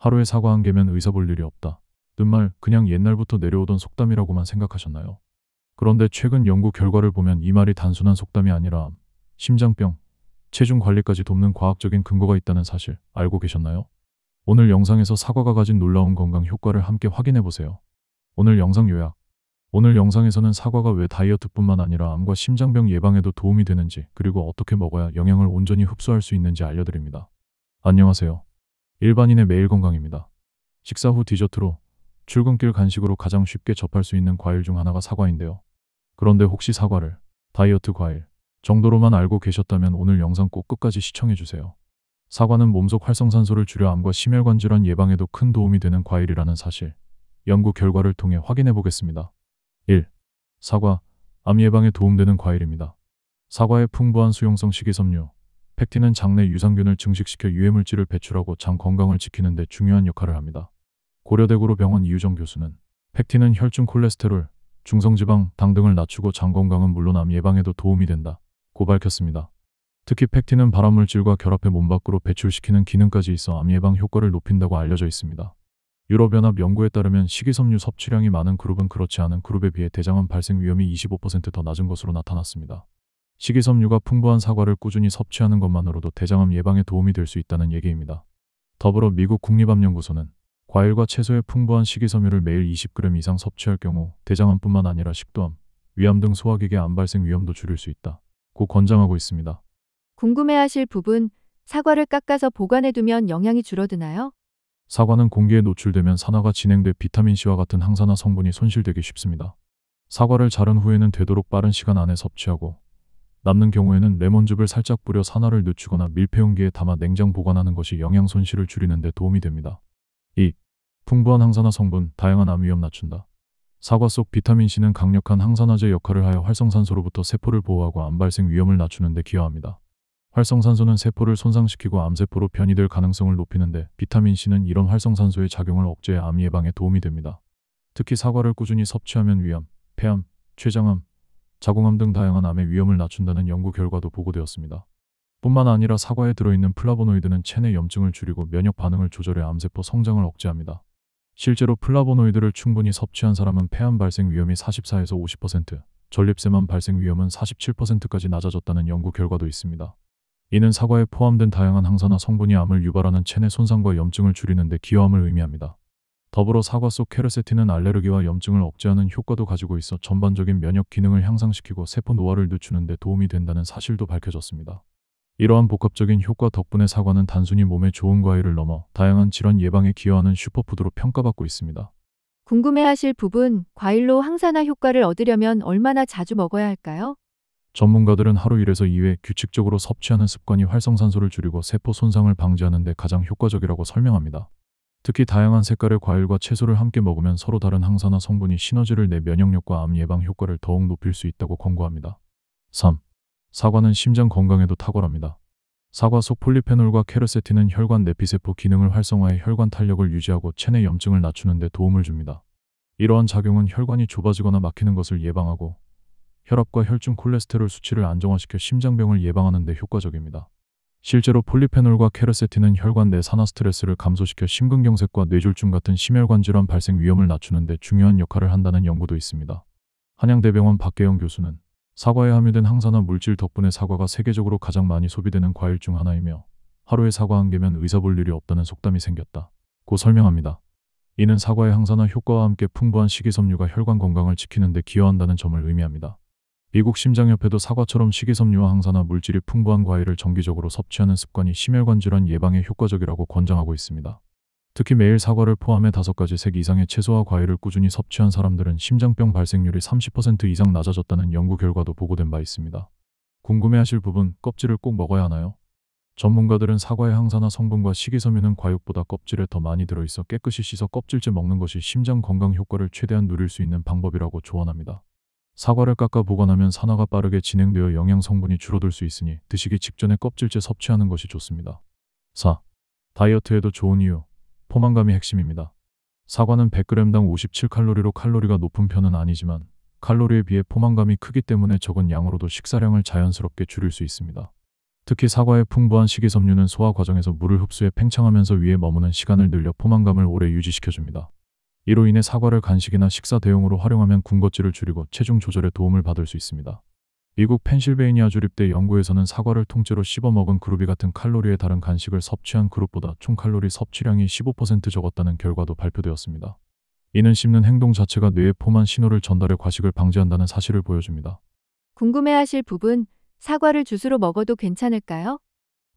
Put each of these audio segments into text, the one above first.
하루에 사과 한 개면 의사 볼 일이 없다. 뜬말 그냥 옛날부터 내려오던 속담이라고만 생각하셨나요? 그런데 최근 연구 결과를 보면 이 말이 단순한 속담이 아니라 암, 심장병, 체중 관리까지 돕는 과학적인 근거가 있다는 사실 알고 계셨나요? 오늘 영상에서 사과가 가진 놀라운 건강 효과를 함께 확인해 보세요. 오늘 영상 요약. 오늘 영상에서는 사과가 왜 다이어트뿐만 아니라 암과 심장병 예방에도 도움이 되는지, 그리고 어떻게 먹어야 영양을 온전히 흡수할 수 있는지 알려드립니다. 안녕하세요. 일반인의 매일 건강입니다. 식사 후 디저트로, 출근길 간식으로 가장 쉽게 접할 수 있는 과일 중 하나가 사과인데요. 그런데 혹시 사과를 다이어트 과일 정도로만 알고 계셨다면 오늘 영상 꼭 끝까지 시청해주세요. 사과는 몸속 활성산소를 줄여 암과 심혈관 질환 예방에도 큰 도움이 되는 과일이라는 사실, 연구 결과를 통해 확인해 보겠습니다. 1. 사과, 암 예방에 도움되는 과일입니다. 사과의 풍부한 수용성 식이섬유, 펙틴은 장내 유산균을 증식시켜 유해물질을 배출하고 장 건강을 지키는 데 중요한 역할을 합니다. 고려대구로 병원 이유정 교수는 펙틴은 혈중 콜레스테롤, 중성지방, 당 등을 낮추고 장 건강은 물론 암 예방에도 도움이 된다 고 밝혔습니다. 특히 펙틴은 발암물질과 결합해 몸 밖으로 배출시키는 기능까지 있어 암 예방 효과를 높인다고 알려져 있습니다. 유럽연합 연구에 따르면 식이섬유 섭취량이 많은 그룹은 그렇지 않은 그룹에 비해 대장암 발생 위험이 25% 더 낮은 것으로 나타났습니다. 식이섬유가 풍부한 사과를 꾸준히 섭취하는 것만으로도 대장암 예방에 도움이 될 수 있다는 얘기입니다. 더불어 미국 국립암연구소는 과일과 채소에 풍부한 식이섬유를 매일 20g 이상 섭취할 경우 대장암뿐만 아니라 식도암, 위암 등 소화기계 암 발생 위험도 줄일 수 있다고 권장하고 있습니다. 궁금해하실 부분, 사과를 깎아서 보관해두면 영양이 줄어드나요? 사과는 공기에 노출되면 산화가 진행돼 비타민C와 같은 항산화 성분이 손실되기 쉽습니다. 사과를 자른 후에는 되도록 빠른 시간 안에 섭취하고, 남는 경우에는 레몬즙을 살짝 뿌려 산화를 늦추거나 밀폐용기에 담아 냉장 보관하는 것이 영양 손실을 줄이는 데 도움이 됩니다. 2. 풍부한 항산화 성분, 다양한 암 위험 낮춘다. 사과 속 비타민C는 강력한 항산화제 역할을 하여 활성산소로부터 세포를 보호하고 암 발생 위험을 낮추는 데 기여합니다. 활성산소는 세포를 손상시키고 암세포로 변이될 가능성을 높이는데, 비타민C는 이런 활성산소의 작용을 억제해 암 예방에 도움이 됩니다. 특히 사과를 꾸준히 섭취하면 위암, 폐암, 췌장암, 자궁암 등 다양한 암의 위험을 낮춘다는 연구 결과도 보고되었습니다. 뿐만 아니라 사과에 들어있는 플라보노이드는 체내 염증을 줄이고 면역 반응을 조절해 암세포 성장을 억제합니다. 실제로 플라보노이드를 충분히 섭취한 사람은 폐암 발생 위험이 44에서 50%, 전립선암 발생 위험은 47%까지 낮아졌다는 연구 결과도 있습니다. 이는 사과에 포함된 다양한 항산화 성분이 암을 유발하는 체내 손상과 염증을 줄이는 데 기여함을 의미합니다. 더불어 사과 속 케르세틴은 알레르기와 염증을 억제하는 효과도 가지고 있어 전반적인 면역 기능을 향상시키고 세포 노화를 늦추는 데 도움이 된다는 사실도 밝혀졌습니다. 이러한 복합적인 효과 덕분에 사과는 단순히 몸에 좋은 과일을 넘어 다양한 질환 예방에 기여하는 슈퍼푸드로 평가받고 있습니다. 궁금해하실 부분, 과일로 항산화 효과를 얻으려면 얼마나 자주 먹어야 할까요? 전문가들은 하루 1에서 2회 규칙적으로 섭취하는 습관이 활성산소를 줄이고 세포 손상을 방지하는 데 가장 효과적이라고 설명합니다. 특히 다양한 색깔의 과일과 채소를 함께 먹으면 서로 다른 항산화 성분이 시너지를 내 면역력과 암 예방 효과를 더욱 높일 수 있다고 권고합니다. 3. 사과는 심장 건강에도 탁월합니다. 사과 속 폴리페놀과 케르세틴은 혈관 내피세포 기능을 활성화해 혈관 탄력을 유지하고 체내 염증을 낮추는 데 도움을 줍니다. 이러한 작용은 혈관이 좁아지거나 막히는 것을 예방하고, 혈압과 혈중 콜레스테롤 수치를 안정화시켜 심장병을 예방하는 데 효과적입니다. 실제로 폴리페놀과 케르세틴은 혈관 내 산화 스트레스를 감소시켜 심근경색과 뇌졸중 같은 심혈관 질환 발생 위험을 낮추는 데 중요한 역할을 한다는 연구도 있습니다. 한양대병원 박계영 교수는 사과에 함유된 항산화 물질 덕분에 사과가 세계적으로 가장 많이 소비되는 과일 중 하나이며, 하루에 사과 한 개면 의사 볼 일이 없다는 속담이 생겼다고 설명합니다. 이는 사과의 항산화 효과와 함께 풍부한 식이섬유가 혈관 건강을 지키는 데 기여한다는 점을 의미합니다. 미국 심장협회도 사과처럼 식이섬유와 항산화 물질이 풍부한 과일을 정기적으로 섭취하는 습관이 심혈관 질환 예방에 효과적이라고 권장하고 있습니다. 특히 매일 사과를 포함해 5가지 색 이상의 채소와 과일을 꾸준히 섭취한 사람들은 심장병 발생률이 30% 이상 낮아졌다는 연구 결과도 보고된 바 있습니다. 궁금해하실 부분, 껍질을 꼭 먹어야 하나요? 전문가들은 사과의 항산화 성분과 식이섬유는 과육보다 껍질에 더 많이 들어있어 깨끗이 씻어 껍질째 먹는 것이 심장 건강 효과를 최대한 누릴 수 있는 방법이라고 조언합니다. 사과를 깎아 보관하면 산화가 빠르게 진행되어 영양 성분이 줄어들 수 있으니 드시기 직전에 껍질째 섭취하는 것이 좋습니다. 4. 다이어트에도 좋은 이유, 포만감이 핵심입니다. 사과는 100g당 57칼로리로 칼로리가 높은 편은 아니지만 칼로리에 비해 포만감이 크기 때문에 적은 양으로도 식사량을 자연스럽게 줄일 수 있습니다. 특히 사과의 풍부한 식이섬유는 소화 과정에서 물을 흡수해 팽창하면서 위에 머무는 시간을 늘려 포만감을 오래 유지시켜줍니다. 이로 인해 사과를 간식이나 식사 대용으로 활용하면 군것질을 줄이고 체중 조절에 도움을 받을 수 있습니다. 미국 펜실베이니아 주립대 연구에서는 사과를 통째로 씹어 먹은 그룹이 같은 칼로리의 다른 간식을 섭취한 그룹보다 총 칼로리 섭취량이 15% 적었다는 결과도 발표되었습니다. 이는 씹는 행동 자체가 뇌에 포만 신호를 전달해 과식을 방지한다는 사실을 보여줍니다. 궁금해하실 부분, 사과를 주스로 먹어도 괜찮을까요?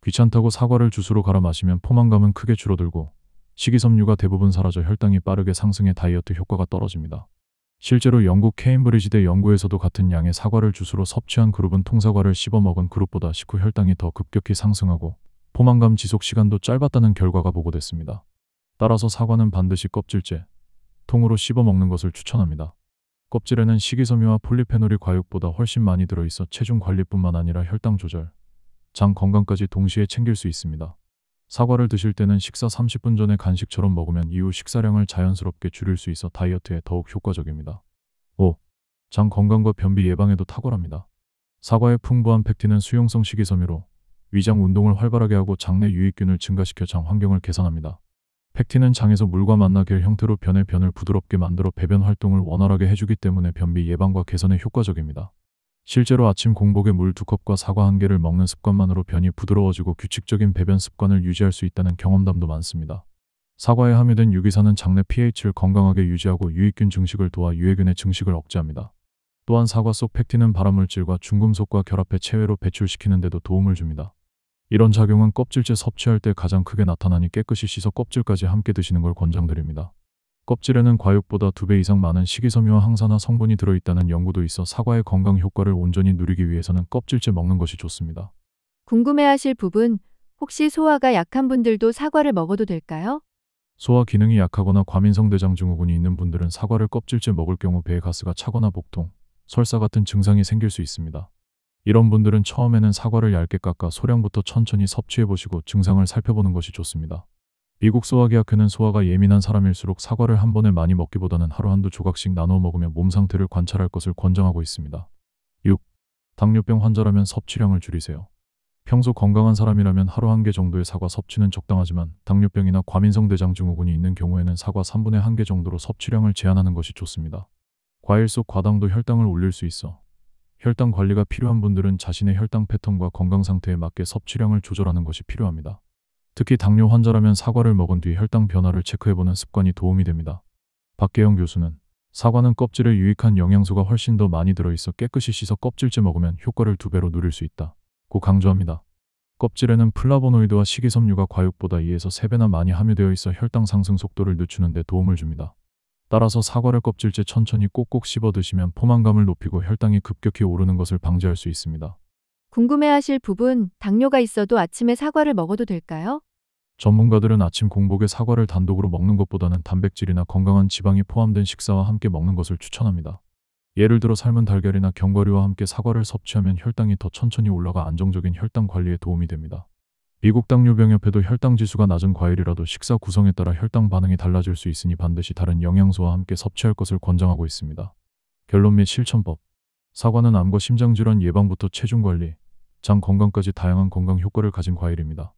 귀찮다고 사과를 주스로 갈아 마시면 포만감은 크게 줄어들고 식이섬유가 대부분 사라져 혈당이 빠르게 상승해 다이어트 효과가 떨어집니다. 실제로 영국 케임브리지대 연구에서도 같은 양의 사과를 주스로 섭취한 그룹은 통사과를 씹어 먹은 그룹보다 식후 혈당이 더 급격히 상승하고 포만감 지속 시간도 짧았다는 결과가 보고됐습니다. 따라서 사과는 반드시 껍질째, 통으로 씹어 먹는 것을 추천합니다. 껍질에는 식이섬유와 폴리페놀이 과육보다 훨씬 많이 들어있어 체중 관리뿐만 아니라 혈당 조절, 장 건강까지 동시에 챙길 수 있습니다. 사과를 드실 때는 식사 30분 전에 간식처럼 먹으면 이후 식사량을 자연스럽게 줄일 수 있어 다이어트에 더욱 효과적입니다. 5. 장 건강과 변비 예방에도 탁월합니다. 사과의 풍부한 펙틴은 수용성 식이섬유로 위장 운동을 활발하게 하고 장내 유익균을 증가시켜 장 환경을 개선합니다. 펙틴은 장에서 물과 만나 겔 형태로 변의 변을 부드럽게 만들어 배변 활동을 원활하게 해주기 때문에 변비 예방과 개선에 효과적입니다. 실제로 아침 공복에 물 2컵과 사과 1개를 먹는 습관만으로 변이 부드러워지고 규칙적인 배변 습관을 유지할 수 있다는 경험담도 많습니다. 사과에 함유된 유기산은 장내 pH를 건강하게 유지하고 유익균 증식을 도와 유해균의 증식을 억제합니다. 또한 사과 속 펙틴은 발암물질과 중금속과 결합해 체외로 배출시키는 데도 도움을 줍니다. 이런 작용은 껍질째 섭취할 때 가장 크게 나타나니 깨끗이 씻어 껍질까지 함께 드시는 걸 권장드립니다. 껍질에는 과육보다 2배 이상 많은 식이섬유와 항산화 성분이 들어있다는 연구도 있어 사과의 건강 효과를 온전히 누리기 위해서는 껍질째 먹는 것이 좋습니다. 궁금해하실 부분, 혹시 소화가 약한 분들도 사과를 먹어도 될까요? 소화 기능이 약하거나 과민성 대장 증후군이 있는 분들은 사과를 껍질째 먹을 경우 배에 가스가 차거나 복통, 설사 같은 증상이 생길 수 있습니다. 이런 분들은 처음에는 사과를 얇게 깎아 소량부터 천천히 섭취해보시고 증상을 살펴보는 것이 좋습니다. 미국 소화기학회는 소화가 예민한 사람일수록 사과를 한 번에 많이 먹기보다는 하루 한두 조각씩 나누어 먹으며 몸 상태를 관찰할 것을 권장하고 있습니다. 6. 당뇨병 환자라면 섭취량을 줄이세요. 평소 건강한 사람이라면 하루 1개 정도의 사과 섭취는 적당하지만 당뇨병이나 과민성 대장 증후군이 있는 경우에는 사과 3분의 1개 정도로 섭취량을 제한하는 것이 좋습니다. 과일 속 과당도 혈당을 올릴 수 있어 혈당 관리가 필요한 분들은 자신의 혈당 패턴과 건강 상태에 맞게 섭취량을 조절하는 것이 필요합니다. 특히 당뇨 환자라면 사과를 먹은 뒤 혈당 변화를 체크해보는 습관이 도움이 됩니다. 박계영 교수는 사과는 껍질에 유익한 영양소가 훨씬 더 많이 들어있어 깨끗이 씻어 껍질째 먹으면 효과를 2배로 누릴 수 있다고 강조합니다. 껍질에는 플라보노이드와 식이섬유가 과육보다 2에서 3배나 많이 함유되어 있어 혈당 상승 속도를 늦추는 데 도움을 줍니다. 따라서 사과를 껍질째 천천히 꼭꼭 씹어 드시면 포만감을 높이고 혈당이 급격히 오르는 것을 방지할 수 있습니다. 궁금해하실 부분, 당뇨가 있어도 아침에 사과를 먹어도 될까요? 전문가들은 아침 공복에 사과를 단독으로 먹는 것보다는 단백질이나 건강한 지방이 포함된 식사와 함께 먹는 것을 추천합니다. 예를 들어 삶은 달걀이나 견과류와 함께 사과를 섭취하면 혈당이 더 천천히 올라가 안정적인 혈당 관리에 도움이 됩니다. 미국 당뇨병협회도 혈당 지수가 낮은 과일이라도 식사 구성에 따라 혈당 반응이 달라질 수 있으니 반드시 다른 영양소와 함께 섭취할 것을 권장하고 있습니다. 결론 및 실천법. 사과는 암과 심장질환 예방부터 체중 관리, 장 건강까지 다양한 건강 효과를 가진 과일입니다.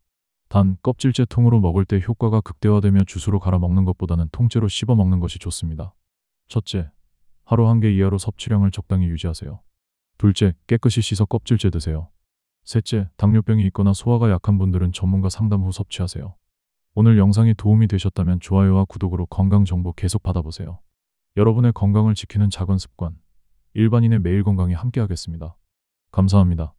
단, 껍질째 통으로 먹을 때 효과가 극대화되며 주스로 갈아 먹는 것보다는 통째로 씹어 먹는 것이 좋습니다. 첫째, 하루 1개 이하로 섭취량을 적당히 유지하세요. 둘째, 깨끗이 씻어 껍질째 드세요. 셋째, 당뇨병이 있거나 소화가 약한 분들은 전문가 상담 후 섭취하세요. 오늘 영상이 도움이 되셨다면 좋아요와 구독으로 건강 정보 계속 받아보세요. 여러분의 건강을 지키는 작은 습관, 일반인의 매일 건강이 함께하겠습니다. 감사합니다.